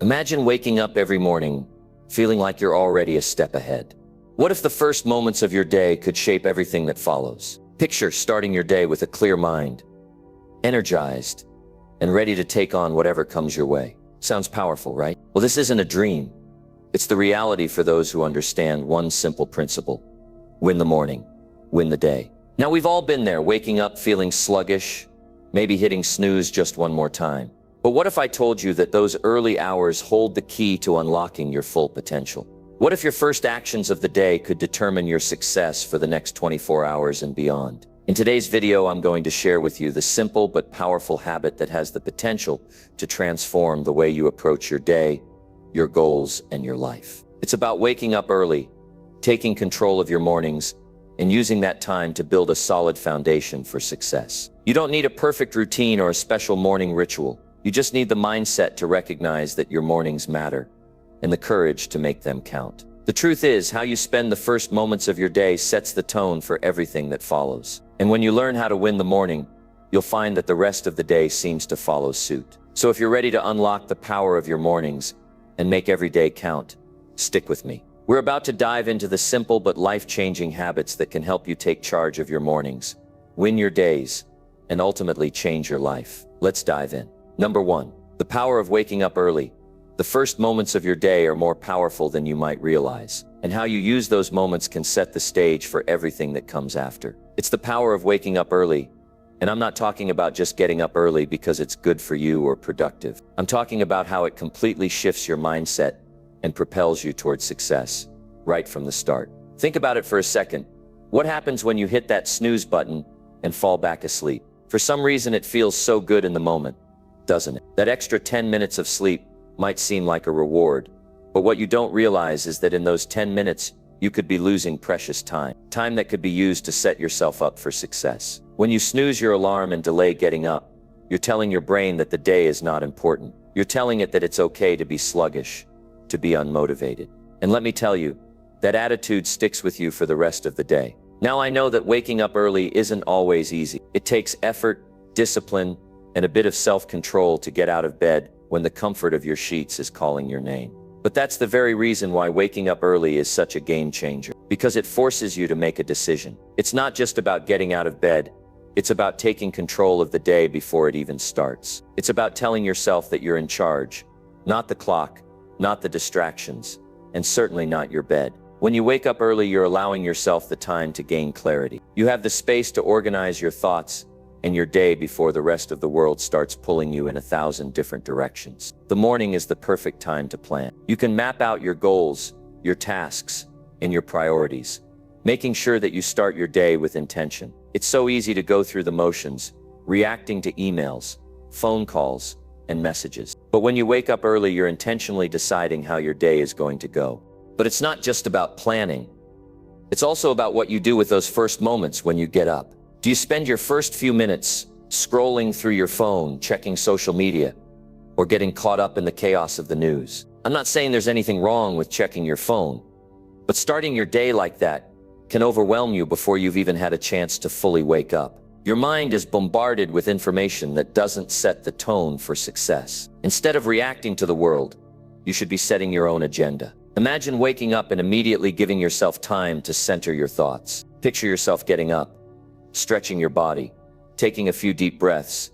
Imagine waking up every morning feeling like you're already a step ahead. What if the first moments of your day could shape everything that follows? Picture starting your day with a clear mind, energized, and ready to take on whatever comes your way. Sounds powerful, right? Well, this isn't a dream. It's the reality for those who understand one simple principle: win the morning, win the day. Now, we've all been there, waking up feeling sluggish, maybe hitting snooze just one more time. But what if I told you that those early hours hold the key to unlocking your full potential? What if your first actions of the day could determine your success for the next 24 hours and beyond? In today's video, I'm going to share with you the simple but powerful habit that has the potential to transform the way you approach your day, your goals, and your life. It's about waking up early, taking control of your mornings, and using that time to build a solid foundation for success. You don't need a perfect routine or a special morning ritual. You just need the mindset to recognize that your mornings matter and the courage to make them count. The truth is, how you spend the first moments of your day sets the tone for everything that follows. And when you learn how to win the morning, you'll find that the rest of the day seems to follow suit. So if you're ready to unlock the power of your mornings and make every day count, stick with me. We're about to dive into the simple but life-changing habits that can help you take charge of your mornings, win your days, and ultimately change your life. Let's dive in. Number 1, the power of waking up early. The first moments of your day are more powerful than you might realize, and how you use those moments can set the stage for everything that comes after. It's the power of waking up early, and I'm not talking about just getting up early because it's good for you or productive. I'm talking about how it completely shifts your mindset and propels you towards success right from the start. Think about it for a second. What happens when you hit that snooze button and fall back asleep? For some reason, it feels so good in the moment, doesn't it? That extra 10 minutes of sleep might seem like a reward, but what you don't realize is that in those 10 minutes, you could be losing precious time that could be used to set yourself up for success. When you snooze your alarm and delay getting up, you're telling your brain that the day is not important. You're telling it that it's okay to be sluggish, to be unmotivated. And let me tell you, that attitude sticks with you for the rest of the day. Now, I know that waking up early isn't always easy. It takes effort, discipline, and a bit of self-control to get out of bed when the comfort of your sheets is calling your name. But that's the very reason why waking up early is such a game changer, because it forces you to make a decision. It's not just about getting out of bed. It's about taking control of the day before it even starts. It's about telling yourself that you're in charge, not the clock, not the distractions, and certainly not your bed. When you wake up early, you're allowing yourself the time to gain clarity. You have the space to organize your thoughts and your day before the rest of the world starts pulling you in 1,000 different directions. The morning is the perfect time to plan. You can map out your goals, your tasks, and your priorities, making sure that you start your day with intention. It's so easy to go through the motions, reacting to emails, phone calls, and messages. But when you wake up early, you're intentionally deciding how your day is going to go. But it's not just about planning. It's also about what you do with those first moments when you get up. Do you spend your first few minutes scrolling through your phone, checking social media, or getting caught up in the chaos of the news? I'm not saying there's anything wrong with checking your phone, but starting your day like that can overwhelm you before you've even had a chance to fully wake up. Your mind is bombarded with information that doesn't set the tone for success. Instead of reacting to the world, you should be setting your own agenda. Imagine waking up and immediately giving yourself time to center your thoughts. Picture yourself getting up, stretching your body, taking a few deep breaths,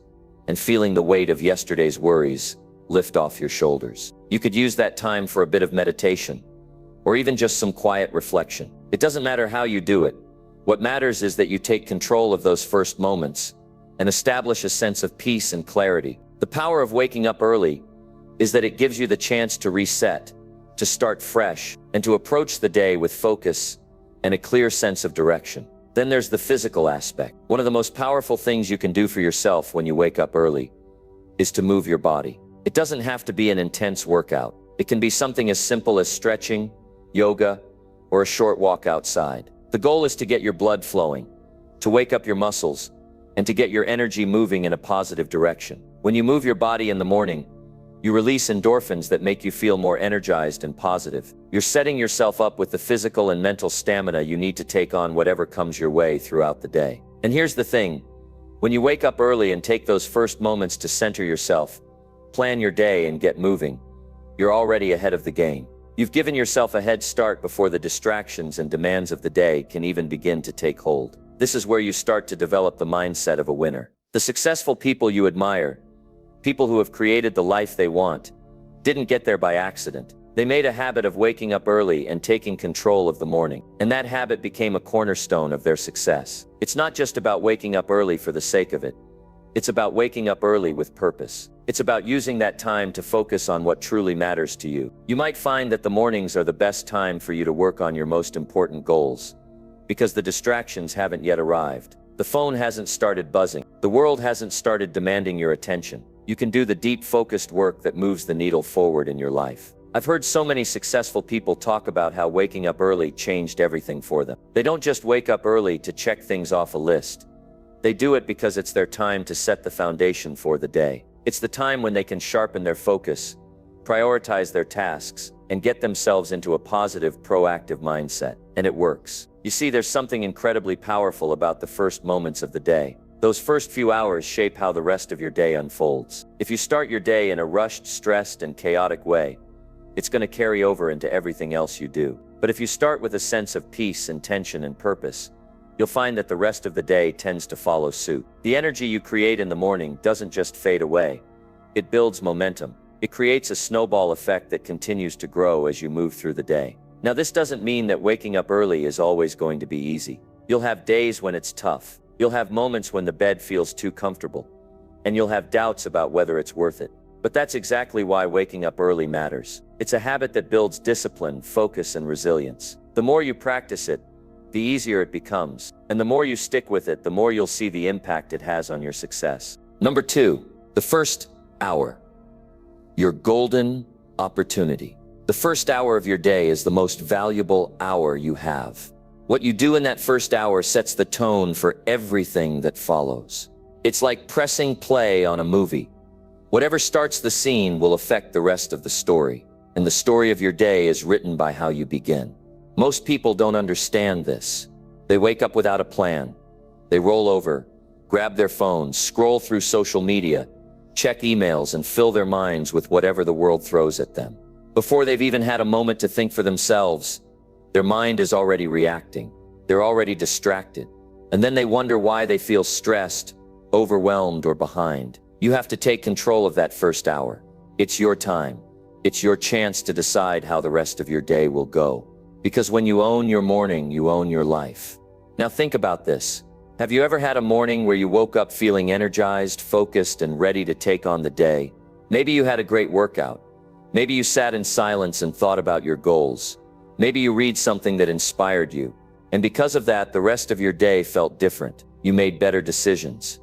and feeling the weight of yesterday's worries lift off your shoulders. You could use that time for a bit of meditation, or even just some quiet reflection. It doesn't matter how you do it. What matters is that you take control of those first moments and establish a sense of peace and clarity. The power of waking up early is that it gives you the chance to reset, to start fresh, and to approach the day with focus and a clear sense of direction. Then there's the physical aspect. One of the most powerful things you can do for yourself when you wake up early is to move your body. It doesn't have to be an intense workout. It can be something as simple as stretching, yoga, or a short walk outside. The goal is to get your blood flowing, to wake up your muscles, and to get your energy moving in a positive direction. When you move your body in the morning, you release endorphins that make you feel more energized and positive. You're setting yourself up with the physical and mental stamina you need to take on whatever comes your way throughout the day. And here's the thing. When you wake up early and take those first moments to center yourself, plan your day and get moving, you're already ahead of the game. You've given yourself a head start before the distractions and demands of the day can even begin to take hold. This is where you start to develop the mindset of a winner. The successful people you admire, people who have created the life they want, didn't get there by accident. They made a habit of waking up early and taking control of the morning, and that habit became a cornerstone of their success. It's not just about waking up early for the sake of it. It's about waking up early with purpose. It's about using that time to focus on what truly matters to you. You might find that the mornings are the best time for you to work on your most important goals, because the distractions haven't yet arrived. The phone hasn't started buzzing. The world hasn't started demanding your attention. You can do the deep, focused work that moves the needle forward in your life. I've heard so many successful people talk about how waking up early changed everything for them. They don't just wake up early to check things off a list. They do it because it's their time to set the foundation for the day. It's the time when they can sharpen their focus, prioritize their tasks, and get themselves into a positive, proactive mindset. And it works. You see, there's something incredibly powerful about the first moments of the day. Those first few hours shape how the rest of your day unfolds. If you start your day in a rushed, stressed, and chaotic way, it's going to carry over into everything else you do. But if you start with a sense of peace, intention, and purpose, you'll find that the rest of the day tends to follow suit. The energy you create in the morning doesn't just fade away. It builds momentum. It creates a snowball effect that continues to grow as you move through the day. Now, this doesn't mean that waking up early is always going to be easy. You'll have days when it's tough. You'll have moments when the bed feels too comfortable. And you'll have doubts about whether it's worth it. But that's exactly why waking up early matters. It's a habit that builds discipline, focus, and resilience. The more you practice it, the easier it becomes. And the more you stick with it, the more you'll see the impact it has on your success. Number 2, the first hour. Your golden opportunity. The first hour of your day is the most valuable hour you have. What you do in that first hour sets the tone for everything that follows. It's like pressing play on a movie. Whatever starts the scene will affect the rest of the story, and the story of your day is written by how you begin. Most people don't understand this. They wake up without a plan. They roll over, grab their phones, scroll through social media, check emails, and fill their minds with whatever the world throws at them. Before they've even had a moment to think for themselves, their mind is already reacting. They're already distracted. And then they wonder why they feel stressed, overwhelmed, or behind. You have to take control of that first hour. It's your time. It's your chance to decide how the rest of your day will go. Because when you own your morning, you own your life. Now think about this. Have you ever had a morning where you woke up feeling energized, focused, and ready to take on the day? Maybe you had a great workout. Maybe you sat in silence and thought about your goals. Maybe you read something that inspired you. And because of that, the rest of your day felt different. You made better decisions.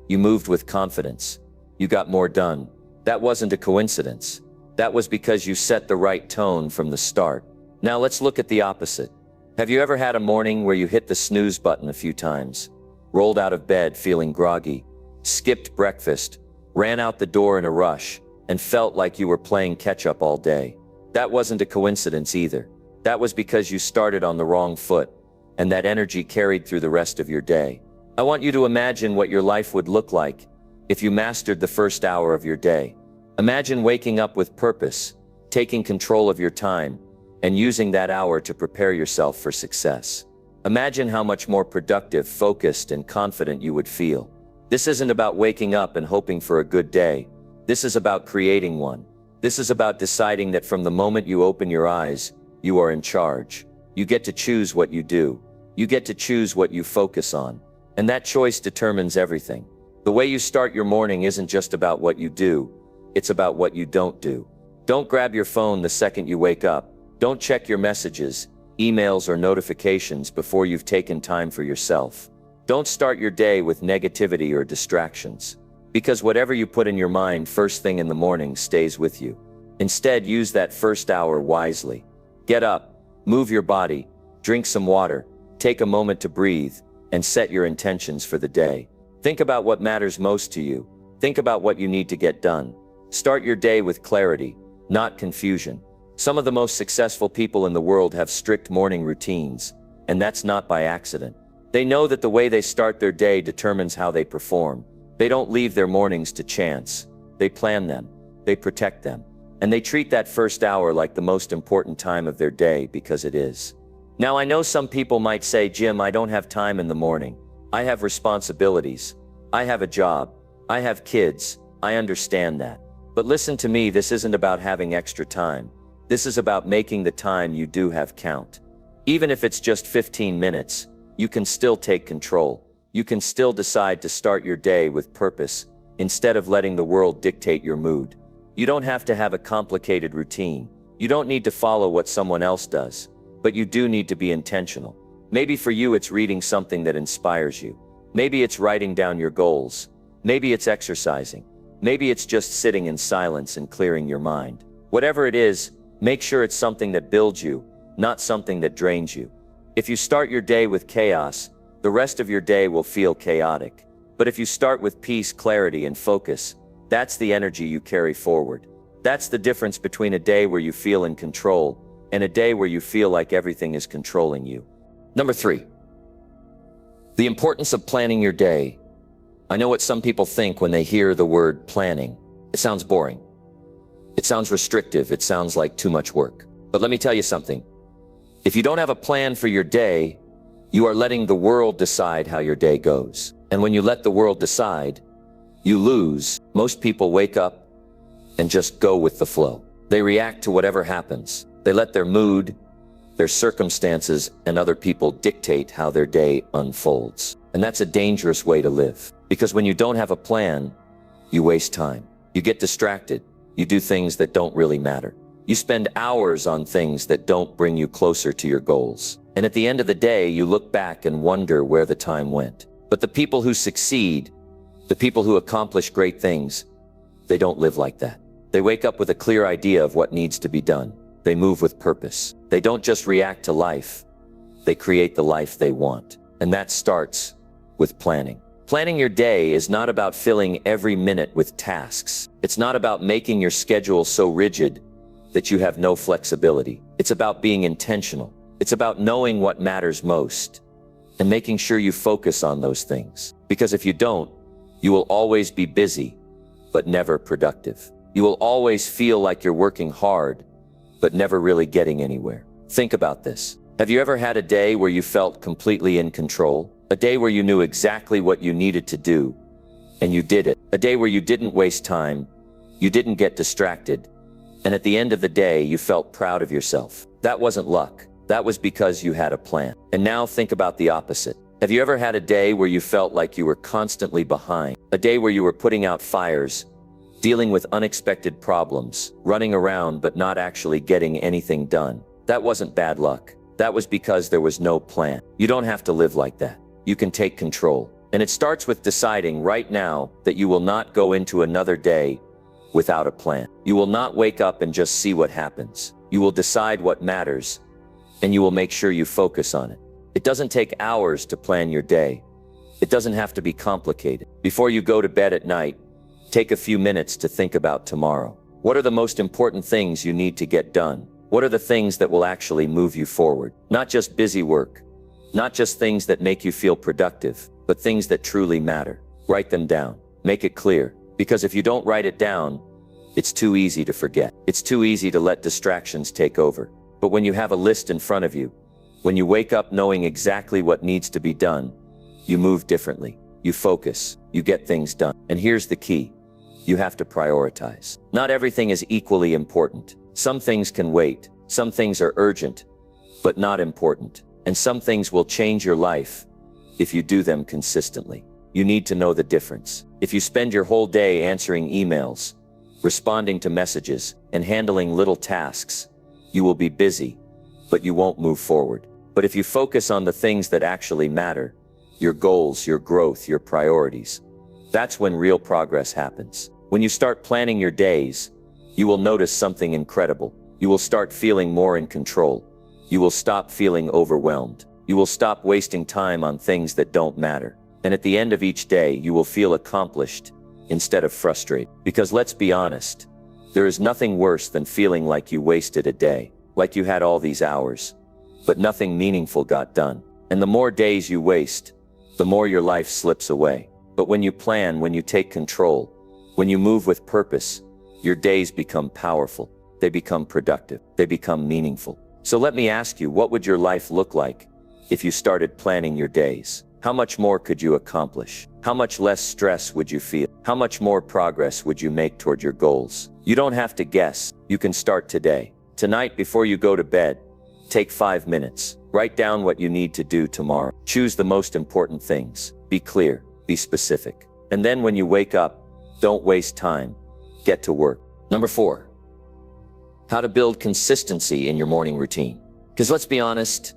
You moved with confidence. You got more done. That wasn't a coincidence. That was because you set the right tone from the start. Now let's look at the opposite. Have you ever had a morning where you hit the snooze button a few times, rolled out of bed feeling groggy, skipped breakfast, ran out the door in a rush, and felt like you were playing catch-up all day? That wasn't a coincidence either. That was because you started on the wrong foot, and that energy carried through the rest of your day. I want you to imagine what your life would look like if you mastered the first hour of your day. Imagine waking up with purpose, taking control of your time, and using that hour to prepare yourself for success. Imagine how much more productive, focused, and confident you would feel. This isn't about waking up and hoping for a good day. This is about creating one. This is about deciding that from the moment you open your eyes, you are in charge. You get to choose what you do. You get to choose what you focus on. And that choice determines everything. The way you start your morning isn't just about what you do. It's about what you don't do. Don't grab your phone the second you wake up. Don't check your messages, emails, or notifications before you've taken time for yourself. Don't start your day with negativity or distractions. Because whatever you put in your mind first thing in the morning stays with you. Instead, use that first hour wisely. Get up, move your body, drink some water, take a moment to breathe, and set your intentions for the day. Think about what matters most to you. Think about what you need to get done. Start your day with clarity, not confusion. Some of the most successful people in the world have strict morning routines, and that's not by accident. They know that the way they start their day determines how they perform. They don't leave their mornings to chance. They plan them. They protect them. And they treat that first hour like the most important time of their day because it is. Now, I know some people might say, Jim, I don't have time in the morning. I have responsibilities. I have a job. I have kids. I understand that. But listen to me, this isn't about having extra time. This is about making the time you do have count. Even if it's just 15 minutes, you can still take control. You can still decide to start your day with purpose instead of letting the world dictate your mood. You don't have to have a complicated routine. You don't need to follow what someone else does, but you do need to be intentional. Maybe for you it's reading something that inspires you. Maybe it's writing down your goals. Maybe it's exercising. Maybe it's just sitting in silence and clearing your mind. Whatever it is, make sure it's something that builds you, not something that drains you. If you start your day with chaos, the rest of your day will feel chaotic. But if you start with peace, clarity, and focus, that's the energy you carry forward. That's the difference between a day where you feel in control and a day where you feel like everything is controlling you. Number 3, the importance of planning your day. I know what some people think when they hear the word planning. It sounds boring. It sounds restrictive. It sounds like too much work. But let me tell you something. If you don't have a plan for your day, you are letting the world decide how your day goes. And when you let the world decide, you lose. Most people wake up and just go with the flow. They react to whatever happens. They let their mood, their circumstances, and other people dictate how their day unfolds. And that's a dangerous way to live. Because when you don't have a plan, you waste time. You get distracted. You do things that don't really matter. You spend hours on things that don't bring you closer to your goals. And at the end of the day, you look back and wonder where the time went. But the people who succeed, the people who accomplish great things, they don't live like that. They wake up with a clear idea of what needs to be done. They move with purpose. They don't just react to life. They create the life they want. And that starts with planning. Planning your day is not about filling every minute with tasks. It's not about making your schedule so rigid that you have no flexibility. It's about being intentional. It's about knowing what matters most and making sure you focus on those things. Because if you don't, you will always be busy, but never productive. You will always feel like you're working hard, but never really getting anywhere. Think about this. Have you ever had a day where you felt completely in control? A day where you knew exactly what you needed to do, and you did it. A day where you didn't waste time, you didn't get distracted, and at the end of the day, you felt proud of yourself. That wasn't luck. That was because you had a plan. And now think about the opposite. Have you ever had a day where you felt like you were constantly behind? A day where you were putting out fires, dealing with unexpected problems, running around but not actually getting anything done? That wasn't bad luck. That was because there was no plan. You don't have to live like that. You can take control. And it starts with deciding right now that you will not go into another day without a plan. You will not wake up and just see what happens. You will decide what matters, and you will make sure you focus on it. It doesn't take hours to plan your day. It doesn't have to be complicated. Before you go to bed at night, take a few minutes to think about tomorrow. What are the most important things you need to get done? What are the things that will actually move you forward? Not just busy work. Not just things that make you feel productive, but things that truly matter. Write them down. Make it clear. Because if you don't write it down, it's too easy to forget. It's too easy to let distractions take over. But when you have a list in front of you, when you wake up knowing exactly what needs to be done, you move differently. You focus. You get things done. And here's the key. You have to prioritize. Not everything is equally important. Some things can wait. Some things are urgent, but not important. And some things will change your life if you do them consistently. You need to know the difference. If you spend your whole day answering emails, responding to messages, and handling little tasks, you will be busy, but you won't move forward. But if you focus on the things that actually matter, your goals, your growth, your priorities, that's when real progress happens. When you start planning your days, you will notice something incredible. You will start feeling more in control. You will stop feeling overwhelmed. You will stop wasting time on things that don't matter. And at the end of each day, you will feel accomplished instead of frustrated. Because let's be honest, there is nothing worse than feeling like you wasted a day, like you had all these hours, but nothing meaningful got done. And the more days you waste, the more your life slips away. But when you plan, when you take control, when you move with purpose, your days become powerful. They become productive. They become meaningful. So let me ask you, what would your life look like if you started planning your days? How much more could you accomplish? How much less stress would you feel? How much more progress would you make toward your goals? You don't have to guess. You can start today. Tonight, before you go to bed, take 5 minutes. Write down what you need to do tomorrow. Choose the most important things. Be clear. Be specific. And then when you wake up, don't waste time. Get to work. Number 4, how to build consistency in your morning routine. Because let's be honest,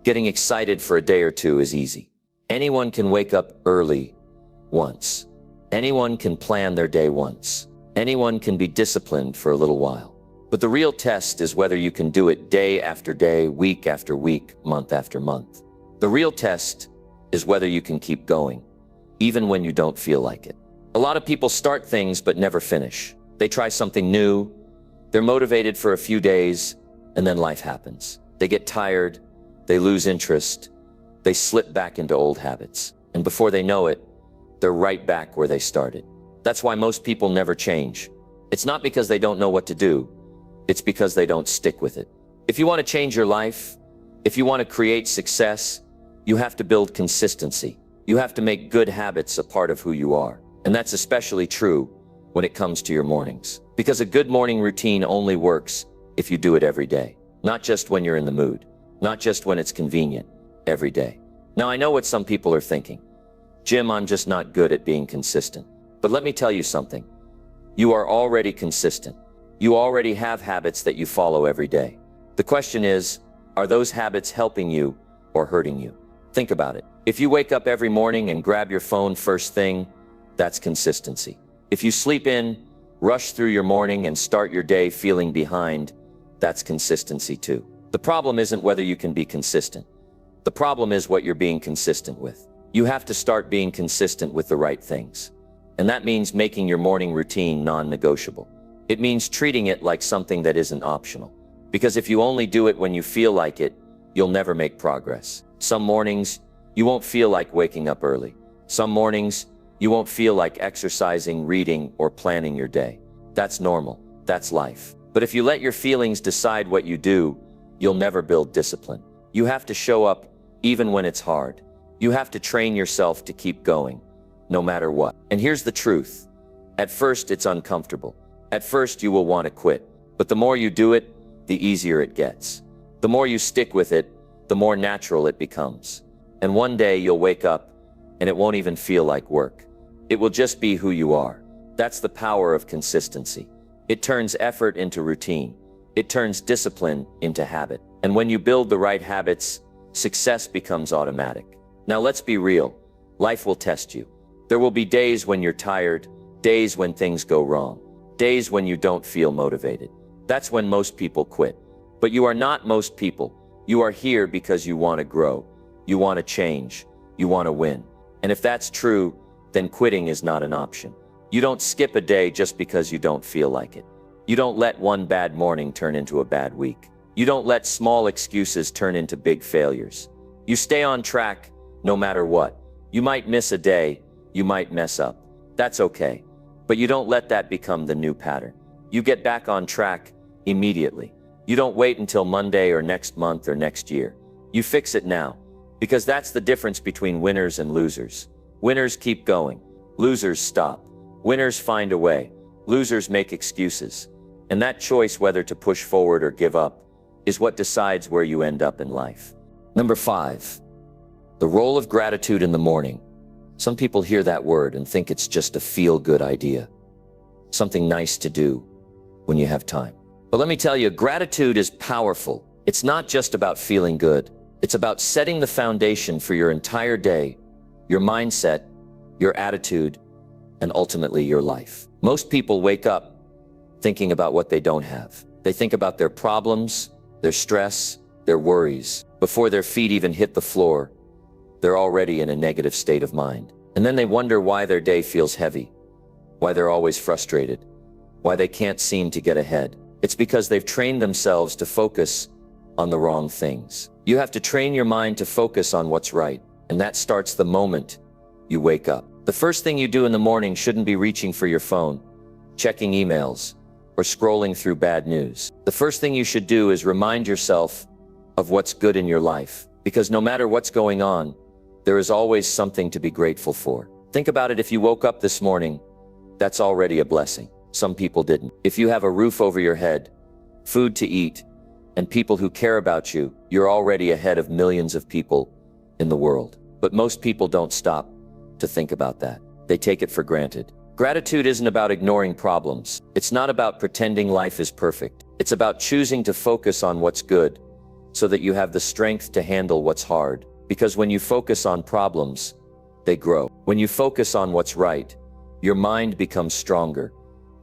getting excited for a day or two is easy. Anyone can wake up early once. Anyone can plan their day once. Anyone can be disciplined for a little while. But the real test is whether you can do it day after day, week after week, month after month. The real test is whether you can keep going, even when you don't feel like it. A lot of people start things but never finish. They try something new, they're motivated for a few days, and then life happens. They get tired, they lose interest, they slip back into old habits. And before they know it, they're right back where they started. That's why most people never change. It's not because they don't know what to do. It's because they don't stick with it. If you want to change your life, if you want to create success, you have to build consistency. You have to make good habits a part of who you are. And that's especially true when it comes to your mornings. Because a good morning routine only works if you do it every day. Not just when you're in the mood. Not just when it's convenient. Every day. Now I know what some people are thinking. Jim, I'm just not good at being consistent. But let me tell you something. You are already consistent. You already have habits that you follow every day. The question is, are those habits helping you or hurting you? Think about it. If you wake up every morning and grab your phone first thing, that's consistency. If you sleep in, rush through your morning and start your day feeling behind, that's consistency too. The problem isn't whether you can be consistent. The problem is what you're being consistent with. You have to start being consistent with the right things. And that means making your morning routine non-negotiable. It means treating it like something that isn't optional. Because if you only do it when you feel like it, you'll never make progress. Some mornings, you won't feel like waking up early. Some mornings, you won't feel like exercising, reading, or planning your day. That's normal. That's life. But if you let your feelings decide what you do, you'll never build discipline. You have to show up even when it's hard. You have to train yourself to keep going, no matter what. And here's the truth. At first, it's uncomfortable. At first, you will want to quit. But the more you do it, the easier it gets. The more you stick with it, the more natural it becomes. And one day you'll wake up and it won't even feel like work. It will just be who you are. That's the power of consistency. It turns effort into routine. It turns discipline into habit. And when you build the right habits, success becomes automatic. Now let's be real. Life will test you. There will be days when you're tired, days when things go wrong, days when you don't feel motivated. That's when most people quit. But you are not most people. You are here because you want to grow. You want to change. You want to win. And if that's true, then quitting is not an option. You don't skip a day just because you don't feel like it. You don't let one bad morning turn into a bad week. You don't let small excuses turn into big failures. You stay on track no matter what. You might miss a day. You might mess up. That's okay. But you don't let that become the new pattern. You get back on track immediately. You don't wait until Monday or next month or next year. You fix it now. Because that's the difference between winners and losers. Winners keep going. Losers stop. Winners find a way. Losers make excuses. And that choice whether to push forward or give up is what decides where you end up in life. Number 5, the role of gratitude in the morning. Some people hear that word and think it's just a feel-good idea. Something nice to do when you have time. But let me tell you, gratitude is powerful. It's not just about feeling good. It's about setting the foundation for your entire day, your mindset, your attitude, and ultimately your life. Most people wake up thinking about what they don't have. They think about their problems, their stress, their worries. Before their feet even hit the floor, they're already in a negative state of mind. And then they wonder why their day feels heavy, why they're always frustrated, why they can't seem to get ahead. It's because they've trained themselves to focus on the wrong things. You have to train your mind to focus on what's right, and that starts the moment you wake up. The first thing you do in the morning shouldn't be reaching for your phone, checking emails, or scrolling through bad news. The first thing you should do is remind yourself of what's good in your life, because no matter what's going on, there is always something to be grateful for. Think about it. If you woke up this morning, that's already a blessing. Some people didn't. If you have a roof over your head, food to eat, and people who care about you, you're already ahead of millions of people in the world. But most people don't stop to think about that. They take it for granted. Gratitude isn't about ignoring problems. It's not about pretending life is perfect. It's about choosing to focus on what's good so that you have the strength to handle what's hard. Because when you focus on problems, they grow. When you focus on what's right, your mind becomes stronger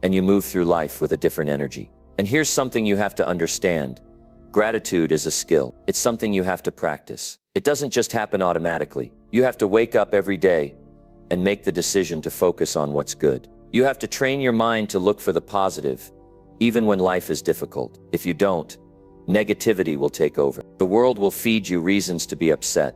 and you move through life with a different energy. And here's something you have to understand. Gratitude is a skill. It's something you have to practice. It doesn't just happen automatically. You have to wake up every day and make the decision to focus on what's good. You have to train your mind to look for the positive, even when life is difficult. If you don't, negativity will take over. The world will feed you reasons to be upset,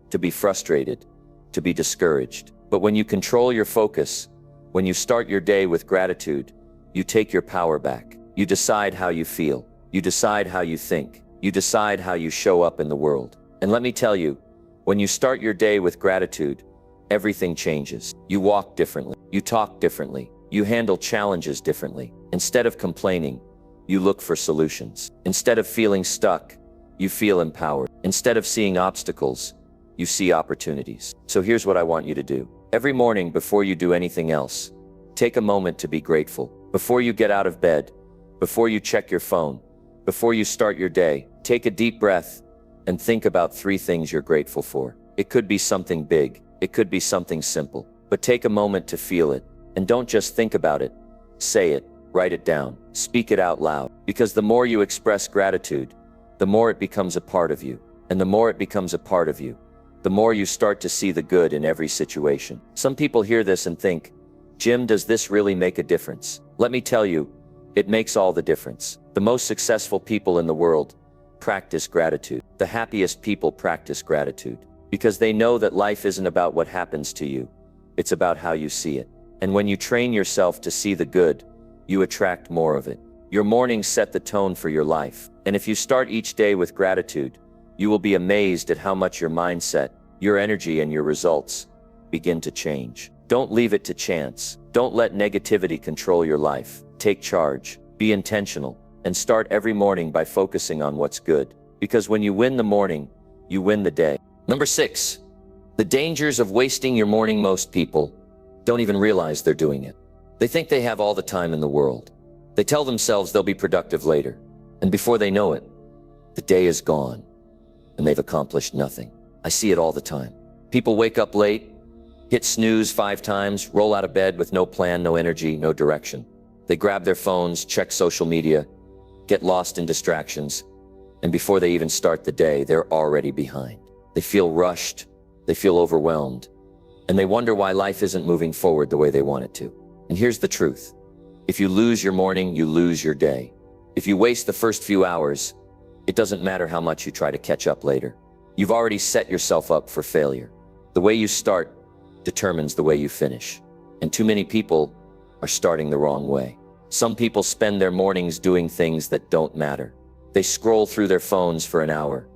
to be frustrated, to be discouraged. But when you control your focus, when you start your day with gratitude, you take your power back. You decide how you feel. You decide how you think. You decide how you show up in the world. And let me tell you, when you start your day with gratitude, everything changes. You walk differently. You talk differently. You handle challenges differently. Instead of complaining, you look for solutions. Instead of feeling stuck, you feel empowered. Instead of seeing obstacles, you see opportunities. So here's what I want you to do. Every morning before you do anything else, take a moment to be grateful. Before you get out of bed, before you check your phone, before you start your day, take a deep breath and think about 3 things you're grateful for. It could be something big. It could be something simple. But take a moment to feel it. And don't just think about it. Say it. Write it down. Speak it out loud. Because the more you express gratitude, the more it becomes a part of you. And the more it becomes a part of you, the more you start to see the good in every situation. Some people hear this and think, Jim, does this really make a difference? Let me tell you, it makes all the difference. The most successful people in the world practice gratitude. The happiest people practice gratitude because they know that life isn't about what happens to you. It's about how you see it. And when you train yourself to see the good, you attract more of it. Your mornings set the tone for your life. And if you start each day with gratitude, you will be amazed at how much your mindset, your energy, and your results begin to change. Don't leave it to chance. Don't let negativity control your life. Take charge, be intentional, and start every morning by focusing on what's good. Because when you win the morning, you win the day. Number 6, the dangers of wasting your morning. Most people don't even realize they're doing it. They think they have all the time in the world. They tell themselves they'll be productive later. And before they know it, the day is gone and they've accomplished nothing. I see it all the time. People wake up late, hit snooze 5 times, roll out of bed with no plan, no energy, no direction. They grab their phones, check social media, get lost in distractions, and before they even start the day, they're already behind. They feel rushed, they feel overwhelmed, and they wonder why life isn't moving forward the way they want it to. And here's the truth. If you lose your morning, you lose your day. If you waste the first few hours, it doesn't matter how much you try to catch up later. You've already set yourself up for failure. The way you start determines the way you finish. And too many people are starting the wrong way. Some people spend their mornings doing things that don't matter. They scroll through their phones for an hour.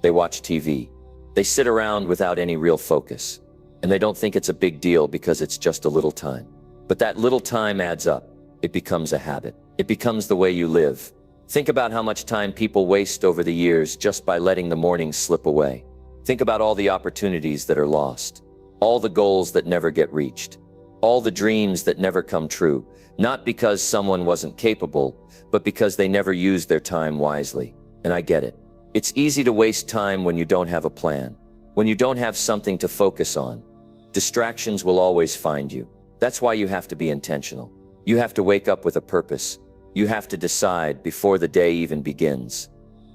They watch TV. They sit around without any real focus. And they don't think it's a big deal because it's just a little time. But that little time adds up. It becomes a habit. It becomes the way you live. Think about how much time people waste over the years just by letting the mornings slip away. Think about all the opportunities that are lost, all the goals that never get reached, all the dreams that never come true, not because someone wasn't capable, but because they never used their time wisely. And I get it. It's easy to waste time when you don't have a plan, when you don't have something to focus on. Distractions will always find you. That's why you have to be intentional. You have to wake up with a purpose. You have to decide before the day even begins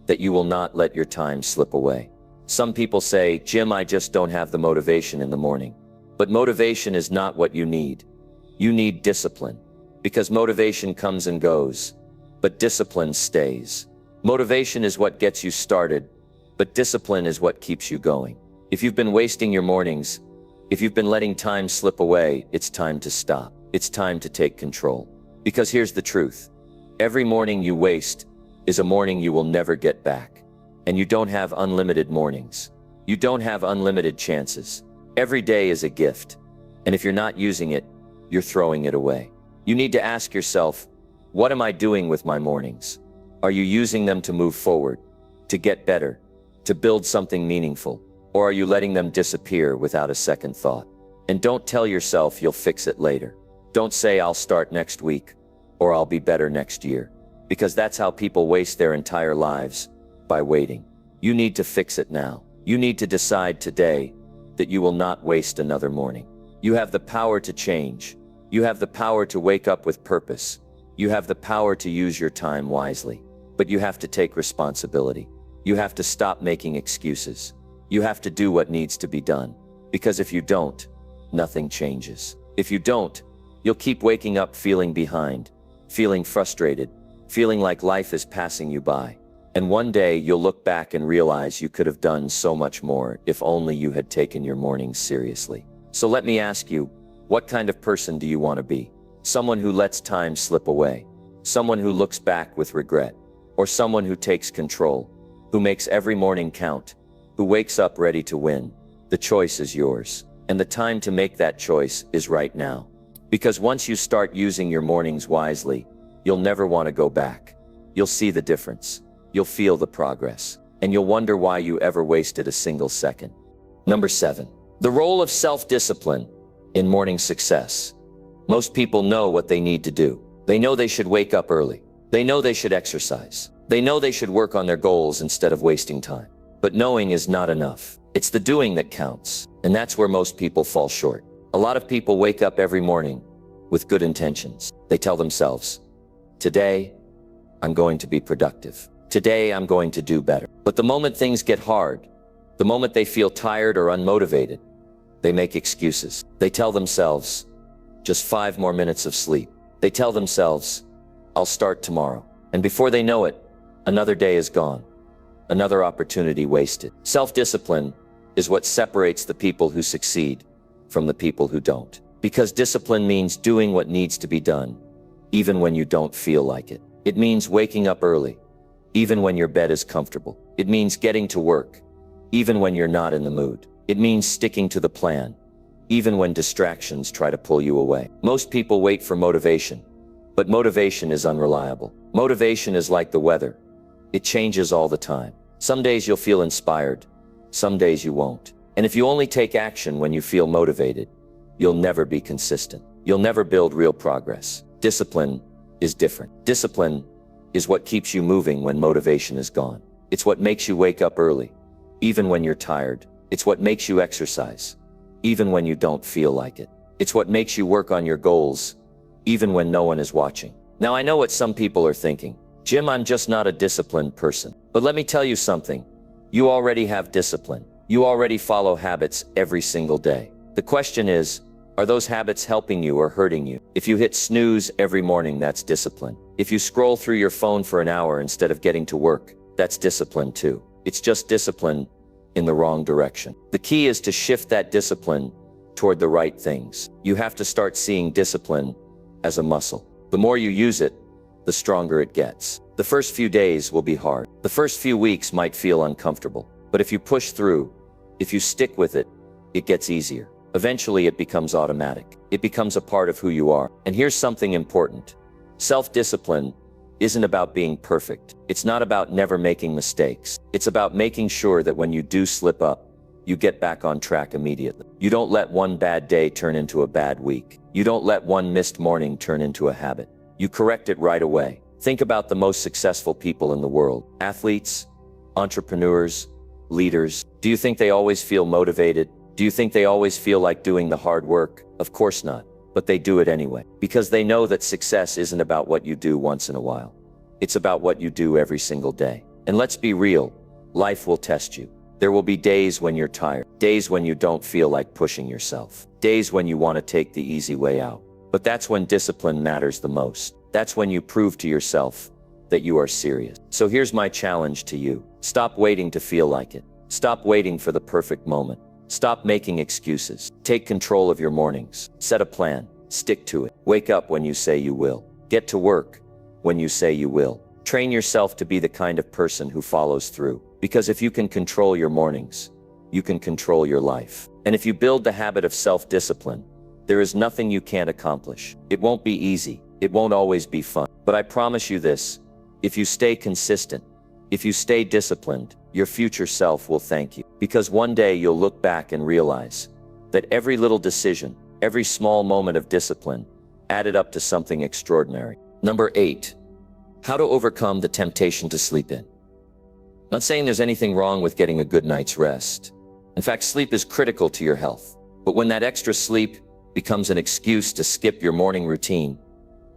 that you will not let your time slip away. Some people say, Jim, I just don't have the motivation in the morning. But motivation is not what you need. You need discipline, because motivation comes and goes, but discipline stays. Motivation is what gets you started, but discipline is what keeps you going. If you've been wasting your mornings, if you've been letting time slip away, it's time to stop. It's time to take control. Because here's the truth. Every morning you waste is a morning you will never get back. And you don't have unlimited mornings. You don't have unlimited chances. Every day is a gift. And if you're not using it, you're throwing it away. You need to ask yourself, what am I doing with my mornings? Are you using them to move forward, to get better, to build something meaningful? Or are you letting them disappear without a second thought? And don't tell yourself you'll fix it later. Don't say I'll start next week, or I'll be better next year. Because that's how people waste their entire lives, by waiting. You need to fix it now. You need to decide today that you will not waste another morning. You have the power to change. You have the power to wake up with purpose. You have the power to use your time wisely. But you have to take responsibility. You have to stop making excuses. You have to do what needs to be done. Because if you don't, nothing changes. If you don't, you'll keep waking up feeling behind, feeling frustrated, feeling like life is passing you by. And one day you'll look back and realize you could have done so much more if only you had taken your mornings seriously. So let me ask you, what kind of person do you want to be? Someone who lets time slip away, someone who looks back with regret, or someone who takes control, who makes every morning count, who wakes up ready to win? The choice is yours. And the time to make that choice is right now. Because once you start using your mornings wisely, you'll never want to go back. You'll see the difference. You'll feel the progress. And you'll wonder why you ever wasted a single second. Number 7. The role of self-discipline in morning success. Most people know what they need to do. They know they should wake up early. They know they should exercise. They know they should work on their goals instead of wasting time. But knowing is not enough. It's the doing that counts. And that's where most people fall short. A lot of people wake up every morning with good intentions. They tell themselves, today, I'm going to be productive. Today, I'm going to do better. But the moment things get hard, the moment they feel tired or unmotivated, they make excuses. They tell themselves, just 5 more minutes of sleep. They tell themselves, I'll start tomorrow. And before they know it, another day is gone. Another opportunity wasted. Self-discipline is what separates the people who succeed from the people who don't. Because discipline means doing what needs to be done, even when you don't feel like it. It means waking up early, even when your bed is comfortable. It means getting to work, even when you're not in the mood. It means sticking to the plan, even when distractions try to pull you away. Most people wait for motivation, but motivation is unreliable. Motivation is like the weather. It changes all the time. Some days you'll feel inspired, some days you won't. And if you only take action when you feel motivated, you'll never be consistent. You'll never build real progress. Discipline is different. Discipline is what keeps you moving when motivation is gone. It's what makes you wake up early, even when you're tired. It's what makes you exercise, even when you don't feel like it. It's what makes you work on your goals, even when no one is watching. Now I know what some people are thinking. Jim, I'm just not a disciplined person. But let me tell you something. You already have discipline. You already follow habits every single day. The question is, are those habits helping you or hurting you? If you hit snooze every morning, that's discipline. If you scroll through your phone for an hour instead of getting to work, that's discipline too. It's just discipline in the wrong direction. The key is to shift that discipline toward the right things. You have to start seeing discipline as a muscle. The more you use it, the stronger it gets. The first few days will be hard. The first few weeks might feel uncomfortable. But if you push through, if you stick with it, it gets easier. Eventually it becomes automatic. It becomes a part of who you are. And here's something important. Self-discipline isn't about being perfect. It's not about never making mistakes. It's about making sure that when you do slip up, you get back on track immediately. You don't let one bad day turn into a bad week. You don't let one missed morning turn into a habit. You correct it right away. Think about the most successful people in the world. Athletes, entrepreneurs, leaders. Do you think they always feel motivated? Do you think they always feel like doing the hard work? Of course not. But they do it anyway. Because they know that success isn't about what you do once in a while. It's about what you do every single day. And let's be real, life will test you. There will be days when you're tired, days when you don't feel like pushing yourself, days when you want to take the easy way out. But that's when discipline matters the most. That's when you prove to yourself that you are serious. So here's my challenge to you. Stop waiting to feel like it. Stop waiting for the perfect moment. Stop making excuses. Take control of your mornings. Set a plan. Stick to it. Wake up when you say you will. Get to work, when you say you will. Train yourself to be the kind of person who follows through. Because if you can control your mornings, you can control your life. And if you build the habit of self-discipline, there is nothing you can't accomplish. It won't be easy. It won't always be fun. But I promise you this, if you stay consistent, if you stay disciplined, your future self will thank you. Because one day you'll look back and realize that every little decision, every small moment of discipline added up to something extraordinary. Number 8, how to overcome the temptation to sleep in. Not saying there's anything wrong with getting a good night's rest. In fact, sleep is critical to your health. But when that extra sleep becomes an excuse to skip your morning routine,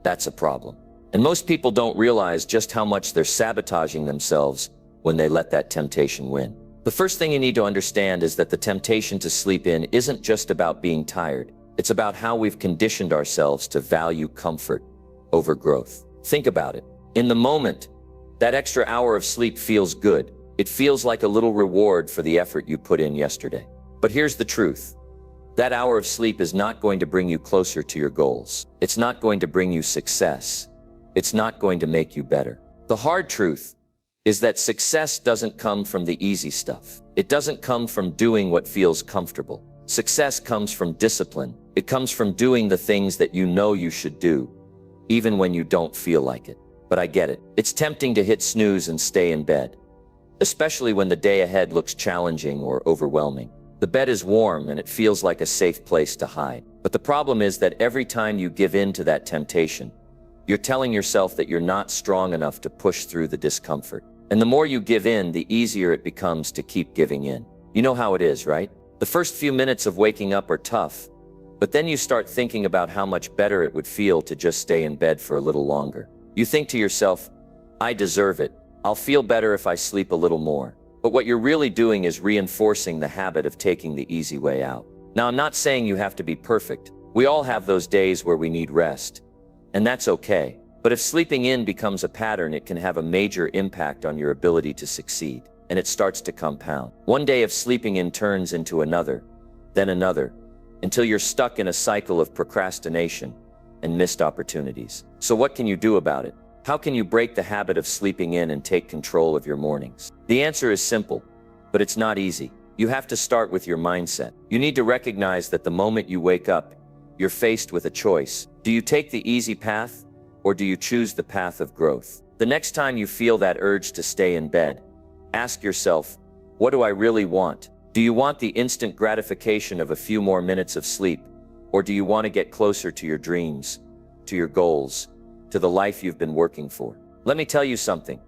that's a problem. And most people don't realize just how much they're sabotaging themselves when they let that temptation win. The first thing you need to understand is that the temptation to sleep in isn't just about being tired. It's about how we've conditioned ourselves to value comfort over growth. Think about it. In the moment, that extra hour of sleep feels good. It feels like a little reward for the effort you put in yesterday. But here's the truth. That hour of sleep is not going to bring you closer to your goals. It's not going to bring you success. It's not going to make you better. The hard truth is that success doesn't come from the easy stuff. It doesn't come from doing what feels comfortable. Success comes from discipline. It comes from doing the things that you know you should do, even when you don't feel like it. But I get it. It's tempting to hit snooze and stay in bed, especially when the day ahead looks challenging or overwhelming. The bed is warm and it feels like a safe place to hide. But the problem is that every time you give in to that temptation, you're telling yourself that you're not strong enough to push through the discomfort. And the more you give in, the easier it becomes to keep giving in. You know how it is, right? The first few minutes of waking up are tough, but then you start thinking about how much better it would feel to just stay in bed for a little longer. You think to yourself, I deserve it. I'll feel better if I sleep a little more. But what you're really doing is reinforcing the habit of taking the easy way out. Now, I'm not saying you have to be perfect. We all have those days where we need rest, and that's okay. But if sleeping in becomes a pattern, it can have a major impact on your ability to succeed, and it starts to compound. One day of sleeping in turns into another, then another, until you're stuck in a cycle of procrastination and missed opportunities. So what can you do about it? How can you break the habit of sleeping in and take control of your mornings? The answer is simple, but it's not easy. You have to start with your mindset. You need to recognize that the moment you wake up, you're faced with a choice. Do you take the easy path, or do you choose the path of growth? The next time you feel that urge to stay in bed, ask yourself, what do I really want? Do you want the instant gratification of a few more minutes of sleep? Or do you want to get closer to your dreams, to your goals, to the life you've been working for? Let me tell you something.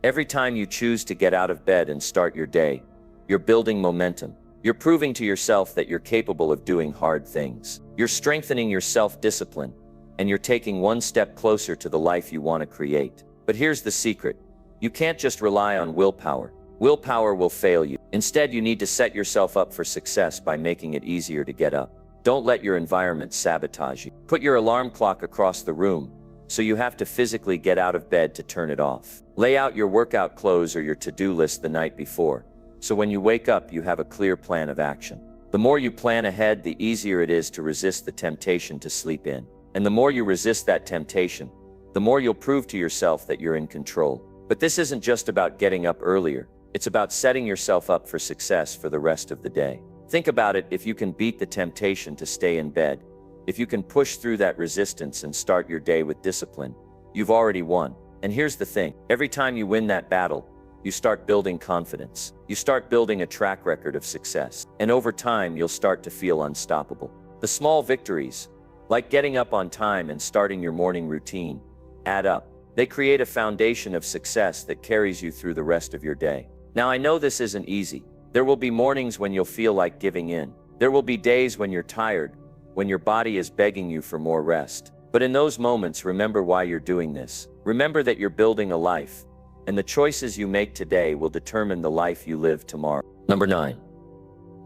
Every time you choose to get out of bed and start your day, you're building momentum. You're proving to yourself that you're capable of doing hard things. You're strengthening your self-discipline, and you're taking one step closer to the life you want to create. But here's the secret. You can't just rely on willpower. Willpower will fail you. Instead, you need to set yourself up for success by making it easier to get up. Don't let your environment sabotage you. Put your alarm clock across the room, so you have to physically get out of bed to turn it off. Lay out your workout clothes or your to-do list the night before, so when you wake up, you have a clear plan of action. The more you plan ahead, the easier it is to resist the temptation to sleep in. And the more you resist that temptation, the more you'll prove to yourself that you're in control. But this isn't just about getting up earlier. It's about setting yourself up for success for the rest of the day. Think about it. If you can beat the temptation to stay in bed, if you can push through that resistance and start your day with discipline, you've already won. And here's the thing. Every time you win that battle, you start building confidence. You start building a track record of success. And over time, you'll start to feel unstoppable. The small victories, like getting up on time and starting your morning routine, add up. They create a foundation of success that carries you through the rest of your day. Now, I know this isn't easy. There will be mornings when you'll feel like giving in. There will be days when you're tired, when your body is begging you for more rest. But in those moments, remember why you're doing this. Remember that you're building a life, and the choices you make today will determine the life you live tomorrow. Number 9,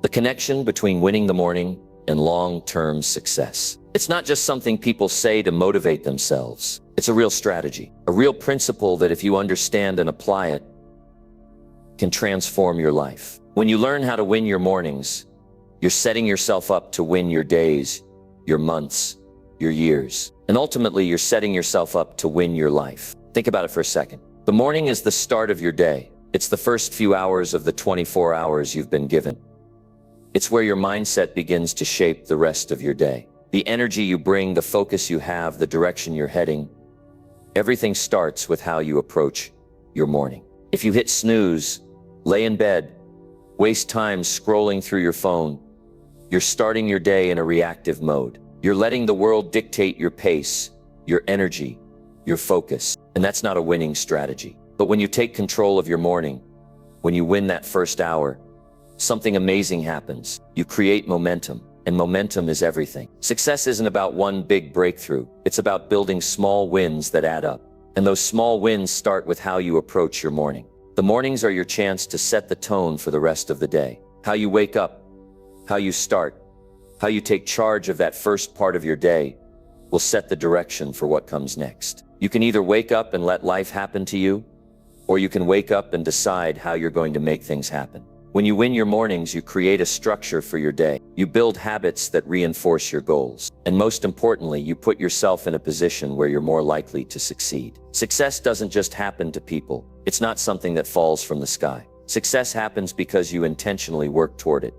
the connection between winning the morning and long-term success. It's not just something people say to motivate themselves. It's a real strategy, a real principle that if you understand and apply it, can transform your life. When you learn how to win your mornings, you're setting yourself up to win your days, your months, your years. And ultimately, you're setting yourself up to win your life. Think about it for a second. The morning is the start of your day. It's the first few hours of the 24 hours you've been given. It's where your mindset begins to shape the rest of your day. The energy you bring, the focus you have, the direction you're heading, everything starts with how you approach your morning. If you hit snooze, lay in bed, waste time scrolling through your phone, you're starting your day in a reactive mode. You're letting the world dictate your pace, your energy, your focus. And that's not a winning strategy. But when you take control of your morning, when you win that first hour, something amazing happens. You create momentum, and momentum is everything. Success isn't about one big breakthrough. It's about building small wins that add up. And those small wins start with how you approach your morning. The mornings are your chance to set the tone for the rest of the day. How you wake up, how you start, how you take charge of that first part of your day will set the direction for what comes next. You can either wake up and let life happen to you, or you can wake up and decide how you're going to make things happen. When you win your mornings, you create a structure for your day. You build habits that reinforce your goals. And most importantly, you put yourself in a position where you're more likely to succeed. Success doesn't just happen to people. It's not something that falls from the sky. Success happens because you intentionally work toward it,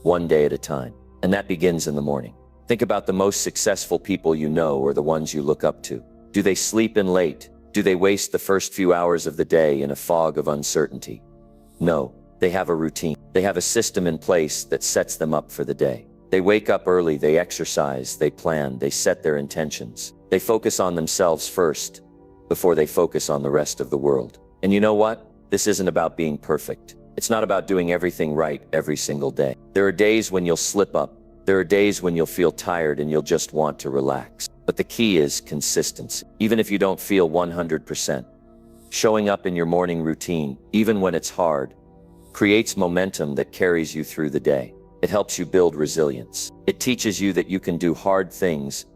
one day at a time. And that begins in the morning. Think about the most successful people you know or the ones you look up to. Do they sleep in late? Do they waste the first few hours of the day in a fog of uncertainty? No. They have a routine. They have a system in place that sets them up for the day. They wake up early, they exercise, they plan, they set their intentions. They focus on themselves first, before they focus on the rest of the world. And you know what? This isn't about being perfect. It's not about doing everything right every single day. There are days when you'll slip up. There are days when you'll feel tired and you'll just want to relax. But the key is consistency. Even if you don't feel 100%, showing up in your morning routine, even when it's hard, creates momentum that carries you through the day. It helps you build resilience. It teaches you that you can do hard things,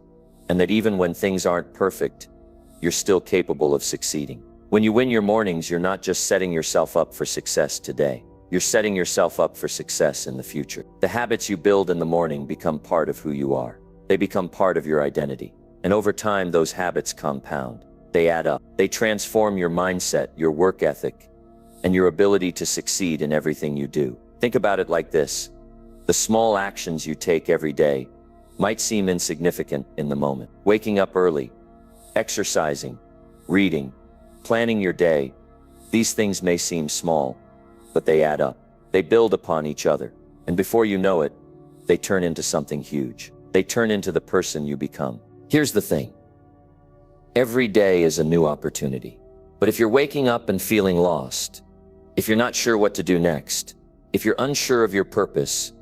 and that even when things aren't perfect, you're still capable of succeeding. When you win your mornings, you're not just setting yourself up for success today. You're setting yourself up for success in the future. The habits you build in the morning become part of who you are. They become part of your identity. And over time, those habits compound. They add up. They transform your mindset, your work ethic, and your ability to succeed in everything you do. Think about it like this. The small actions you take every day might seem insignificant in the moment. Waking up early, exercising, reading, planning your day, these things may seem small, but they add up. They build upon each other. And before you know it, they turn into something huge. They turn into the person you become. Here's the thing. Every day is a new opportunity. But if you're waking up and feeling lost, if you're not sure what to do next, if you're unsure of your purpose,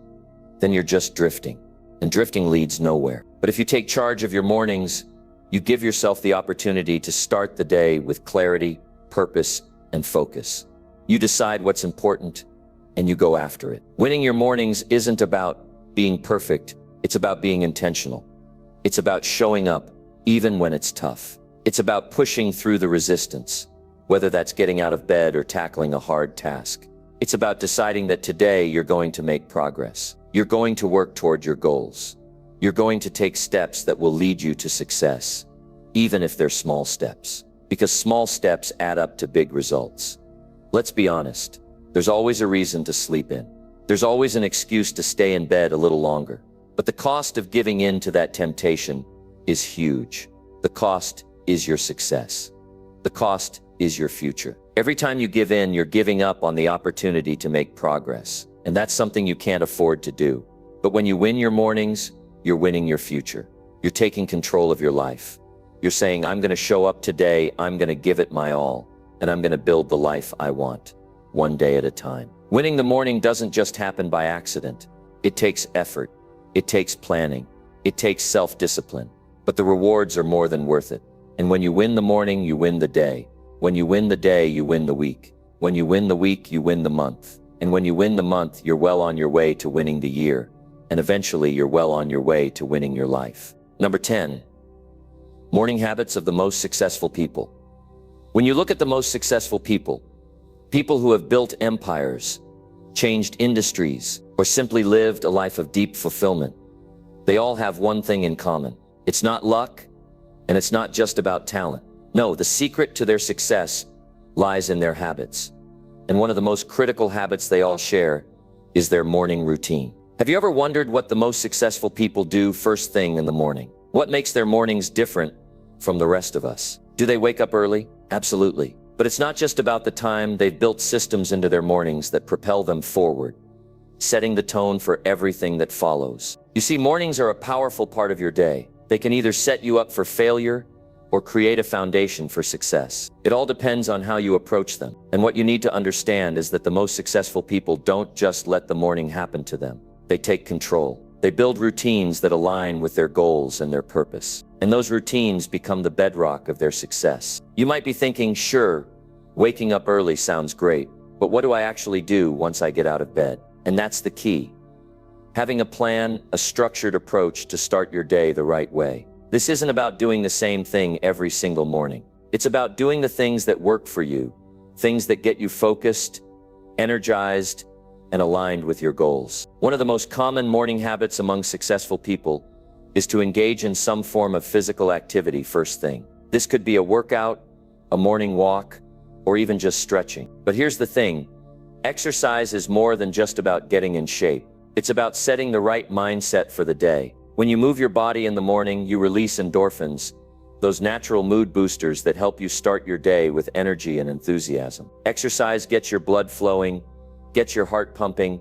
then you're just drifting. And drifting leads nowhere. But if you take charge of your mornings, you give yourself the opportunity to start the day with clarity, purpose, and focus. You decide what's important, and you go after it. Winning your mornings isn't about being perfect. It's about being intentional. It's about showing up, even when it's tough. It's about pushing through the resistance, whether that's getting out of bed or tackling a hard task. It's about deciding that today you're going to make progress. You're going to work toward your goals. You're going to take steps that will lead you to success, even if they're small steps, because small steps add up to big results. Let's be honest. There's always a reason to sleep in. There's always an excuse to stay in bed a little longer. But the cost of giving in to that temptation is huge. The cost is your success. The cost is your future. Every time you give in, you're giving up on the opportunity to make progress. And that's something you can't afford to do. But when you win your mornings, you're winning your future. You're taking control of your life. You're saying, I'm going to show up today, I'm going to give it my all, and I'm going to build the life I want, one day at a time. Winning the morning doesn't just happen by accident. It takes effort. It takes planning. It takes self-discipline. But the rewards are more than worth it. And when you win the morning, you win the day. When you win the day, you win the week. When you win the week, you win the month. And when you win the month, you're well on your way to winning the year. And eventually, you're well on your way to winning your life. Number 10, morning habits of the most successful people. When you look at the most successful people, people who have built empires, changed industries, or simply lived a life of deep fulfillment, they all have one thing in common. It's not luck, and it's not just about talent. No, the secret to their success lies in their habits. And one of the most critical habits they all share is their morning routine. Have you ever wondered what the most successful people do first thing in the morning? What makes their mornings different from the rest of us? Do they wake up early? Absolutely. But it's not just about the time. They've built systems into their mornings that propel them forward, setting the tone for everything that follows. You see, mornings are a powerful part of your day. They can either set you up for failure or create a foundation for success. It all depends on how you approach them. And what you need to understand is that the most successful people don't just let the morning happen to them. They take control. They build routines that align with their goals and their purpose. And those routines become the bedrock of their success. You might be thinking, sure, waking up early sounds great, but what do I actually do once I get out of bed? And that's the key. Having a plan, a structured approach to start your day the right way. This isn't about doing the same thing every single morning. It's about doing the things that work for you, things that get you focused, energized, and aligned with your goals. One of the most common morning habits among successful people is to engage in some form of physical activity first thing. This could be a workout, a morning walk, or even just stretching. But here's the thing, exercise is more than just about getting in shape. It's about setting the right mindset for the day. When you move your body in the morning, you release endorphins, those natural mood boosters that help you start your day with energy and enthusiasm. Exercise gets your blood flowing, gets your heart pumping,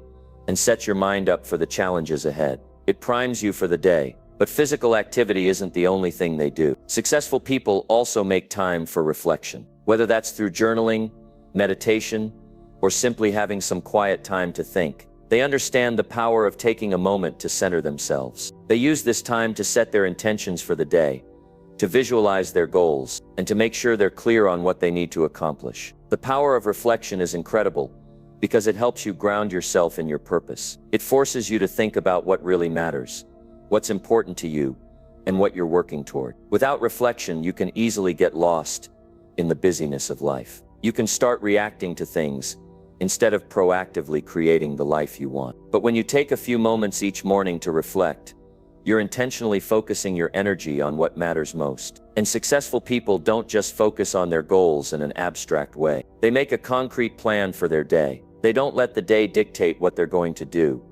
and sets your mind up for the challenges ahead. It primes you for the day. But physical activity isn't the only thing they do. Successful people also make time for reflection, whether that's through journaling, meditation, or simply having some quiet time to think. They understand the power of taking a moment to center themselves. They use this time to set their intentions for the day, to visualize their goals, and to make sure they're clear on what they need to accomplish. The power of reflection is incredible because it helps you ground yourself in your purpose. It forces you to think about what really matters, what's important to you, and what you're working toward. Without reflection, you can easily get lost in the busyness of life. You can start reacting to things instead of proactively creating the life you want. But when you take a few moments each morning to reflect, you're intentionally focusing your energy on what matters most. And successful people don't just focus on their goals in an abstract way. They make a concrete plan for their day. They don't let the day dictate what they're going to do.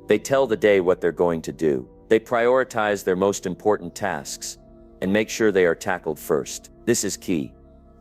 They tell the day what they're going to do. They prioritize their most important tasks and make sure they are tackled first. This is key.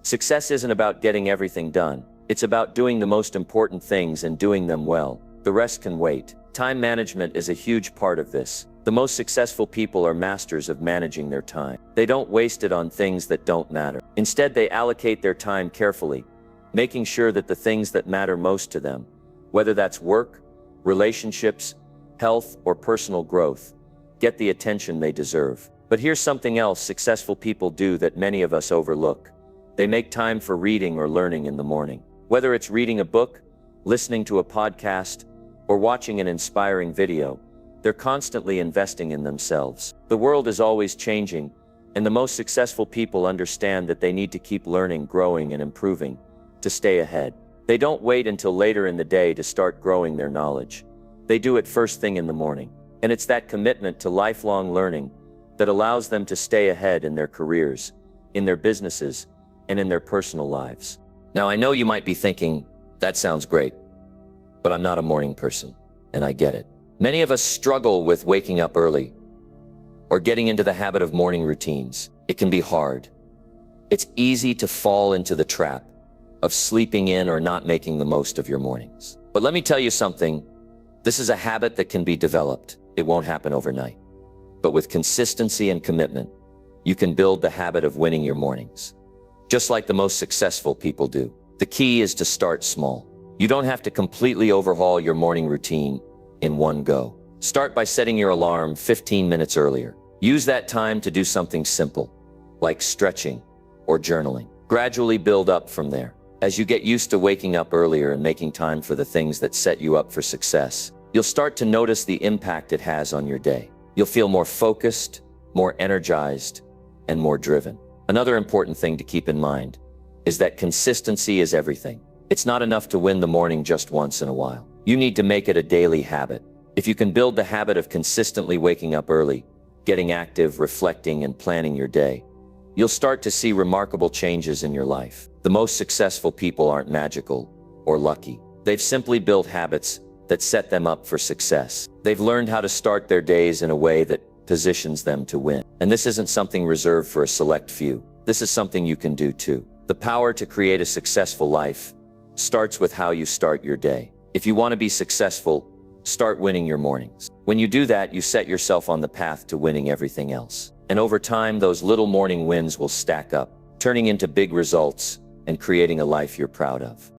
Success isn't about getting everything done. It's about doing the most important things and doing them well. The rest can wait. Time management is a huge part of this. The most successful people are masters of managing their time. They don't waste it on things that don't matter. Instead, they allocate their time carefully, making sure that the things that matter most to them, whether that's work, relationships, health, or personal growth, get the attention they deserve. But here's something else successful people do that many of us overlook. They make time for reading or learning in the morning. Whether it's reading a book, listening to a podcast, or watching an inspiring video, they're constantly investing in themselves. The world is always changing, and the most successful people understand that they need to keep learning, growing, and improving to stay ahead. They don't wait until later in the day to start growing their knowledge. They do it first thing in the morning. And it's that commitment to lifelong learning that allows them to stay ahead in their careers, in their businesses, and in their personal lives. Now, I know you might be thinking, that sounds great, but I'm not a morning person, and I get it. Many of us struggle with waking up early or getting into the habit of morning routines. It can be hard. It's easy to fall into the trap of sleeping in or not making the most of your mornings. But let me tell you something, this is a habit that can be developed. It won't happen overnight. But with consistency and commitment, you can build the habit of winning your mornings, just like the most successful people do. The key is to start small. You don't have to completely overhaul your morning routine in one go. Start by setting your alarm 15 minutes earlier. Use that time to do something simple, like stretching or journaling. Gradually build up from there. As you get used to waking up earlier and making time for the things that set you up for success, you'll start to notice the impact it has on your day. You'll feel more focused, more energized, and more driven. Another important thing to keep in mind is that consistency is everything. It's not enough to win the morning just once in a while. You need to make it a daily habit. If you can build the habit of consistently waking up early, getting active, reflecting, and planning your day, you'll start to see remarkable changes in your life. The most successful people aren't magical or lucky. They've simply built habits that set them up for success. They've learned how to start their days in a way that positions them to win. And this isn't something reserved for a select few. This is something you can do too. The power to create a successful life starts with how you start your day. If you want to be successful, start winning your mornings. When you do that, you set yourself on the path to winning everything else. And over time, those little morning wins will stack up, turning into big results and creating a life you're proud of.